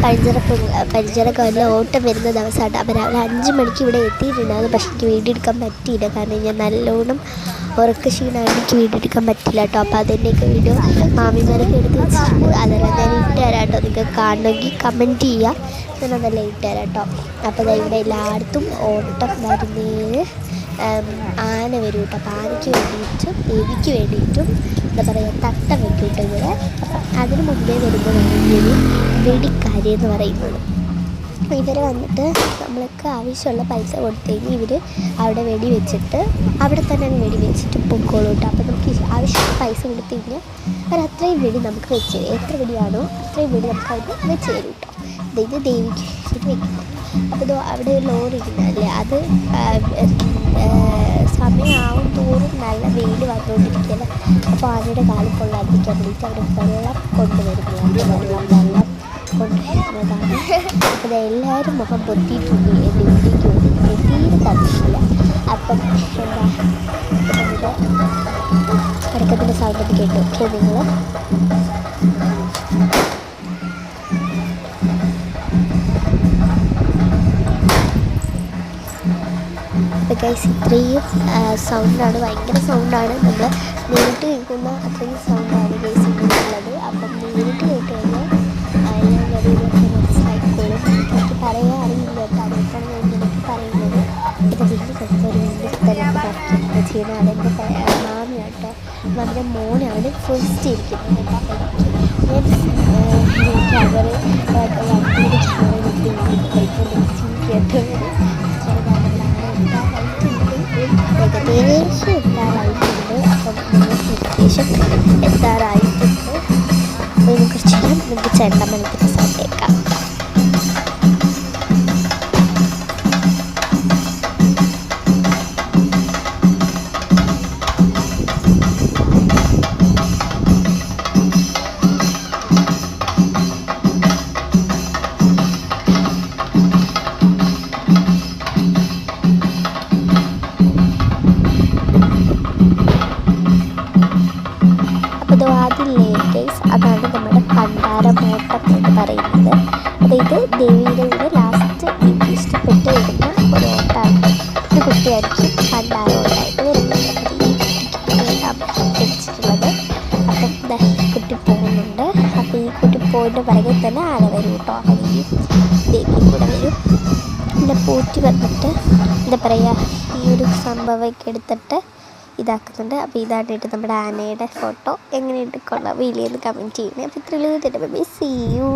പരിചരക്കാരിൽ ഓട്ടം വരുന്ന ദിവസമാണ്. അപ്പോൾ രാവിലെ 5 മണിക്ക് ഇവിടെ എത്തിയിട്ടുണ്ടായിരുന്നു. പക്ഷേ എനിക്ക് വീഡിയോ എടുക്കാൻ പറ്റിയില്ല, കാരണം ഞാൻ നല്ലോണം ഉറക്കക്ഷീണമായിട്ട് എനിക്ക് വീഡിയോ എടുക്കാൻ പറ്റില്ല കേട്ടോ. അപ്പോൾ അതിൻ്റെയൊക്കെ വീഡിയോ മാമിമാരൊക്കെ എടുത്ത് വെച്ചിട്ടുണ്ട്. അതെല്ലാം ഞാൻ ഇട്ട് തരാം കേട്ടോ. നിങ്ങൾക്ക് കാണണമെങ്കിൽ കമൻറ്റ് ചെയ്യുക, ഞാൻ അതെല്ലാം ഇട്ട് തരാം കേട്ടോ. അപ്പോൾ ഇവിടെ എല്ലായിടത്തും ഓട്ടം വരുന്നതിന് ആന വരും കേട്ടോ. അപ്പോൾ ആനയ്ക്ക് വേണ്ടിയിട്ടും ദേവിക്ക് വേണ്ടിയിട്ടും എന്താ പറയുക, തട്ടം വെക്കും കേട്ടോ ഇവിടെ. അതിന് മുമ്പേ വരുന്നതാണ് ഈ ഒരു വെടിക്കാരി എന്ന് പറയുന്നത്. ഇവർ വന്നിട്ട് നമ്മൾക്ക് ആവശ്യമുള്ള പൈസ കൊടുത്തു കഴിഞ്ഞാൽ ഇവർ അവിടെ വെടി വെച്ചിട്ട് അവിടെ തന്നെ വെടി വെച്ചിട്ട് പൊക്കോളൂ കേട്ടോ. അപ്പോൾ നമുക്ക് ആവശ്യമുള്ള പൈസ കൊടുത്തു കഴിഞ്ഞാൽ അവർ അത്രയും വെടി നമുക്ക് വെച്ച് തരും. എത്ര വെടിയാണോ അത്രയും വെടി നമുക്ക് അവർ വെച്ച് തരും കേട്ടോ. ഇത് ദേവിക്ക് വെക്കുന്നത്. അപ്പോൾ അവിടെ ഒരു ലോറി ഇരിക്കുന്നതല്ലേ, അത് സമയമാവും തോറും നല്ല വെയിൽ വന്നുകൊണ്ടിരിക്കുകയല്ല. അപ്പോൾ ആനയുടെ കാലം കൊള്ളാതിരിക്കാൻ വേണ്ടിയിട്ട് അവർ വെള്ളം കൊണ്ടുവരുന്നതാണ്. വെള്ളം കൊണ്ടുവരുന്നതാണ്. അപ്പോൾ എല്ലാവരും മുഖം പൊത്തിയിട്ടുണ്ട് എൻ്റെ വീട്ടിലേക്ക് വേണ്ടി തീരെ തന്നിട്ടില്ല. അപ്പം എന്താ അടക്കത്തിൻ്റെ സൗണ്ടൊക്കെ കേട്ടു. ഓക്കെ നിങ്ങൾ ഗൈസ്, ഇത്രയും സൗണ്ടാണ്, ഭയങ്കര സൗണ്ടാണ്. നമ്മൾ നേരിട്ട് കേൾക്കുന്ന അത്രയും സൗണ്ടാണ് ഗൈസ് ഉള്ളത്. അപ്പം നേരിട്ട് കേട്ട് കഴിഞ്ഞാൽ ഞാൻ വരികയൊക്കെ മനസ്സിലായിക്കോളും. എനിക്ക് പറയാൻ അറിയില്ല കേട്ടോ, അതുകൊണ്ടാണ് ഞാൻ എനിക്ക് പറയുന്നത്. ഇത് വലിയ തന്നെ ചെയ്യുന്നത് അതെൻ്റെ മാമി കേട്ടോ. നമ്മുടെ മോനാണ് ഫസ്റ്റ് ഇരിക്കുന്നത് കേട്ടോ. എനിക്ക് അവർ വണ്ടിയുടെ ക്യാമറ കേട്ടോ. ഏകദേശം എത്താറായിട്ടുണ്ട്. അപ്പം ഏകദേശം എത്താറായിട്ടുണ്ട്. അപ്പോൾ ഇതിനെക്കുറിച്ച് നമുക്ക് ചെണ്ടമനത്തിൻ്റെ സൗണ്ട് കേൾക്കാം. അതാണ് നമ്മുടെ പണ്ടാരമോട്ടം എന്ന് പറയുന്നത്. അതായത് ദേവിയുടെ കൂടെ ലാസ്റ്റ് എനിക്ക് ഇഷ്ടപ്പെട്ട് വരുന്ന ഒരു ഓട്ടമാണ്. ഒരു കുട്ടിയായിരിക്കും പണ്ടാരമോട്ടായിട്ട് വരുന്നത്. വെച്ചിട്ടുള്ളത്. അപ്പം കുട്ടി പോകുന്നുണ്ട്. അപ്പോൾ ഈ കുട്ടി പോയിട്ട് പിറകെ തന്നെ ആന വരും കേട്ടോ. അല്ലെങ്കിൽ ദേവിയും കൂടെ വരും. പിന്നെ പോറ്റി വന്നിട്ട് എന്താ പറയുക, ഈ ഒരു സംഭവമൊക്കെ എടുത്തിട്ട് ഇതാക്കുന്നുണ്ട്. അപ്പോൾ ഇതായിട്ട് നമ്മുടെ ആനയുടെ ഫോട്ടോ എങ്ങനെയുണ്ട് കൊള്ളാം വീഡിയോയിൽ കമൻറ്റ് ചെയ്യണേ. അപ്പോൾ ഇത്രയുള്ളൂ. Bye, see U.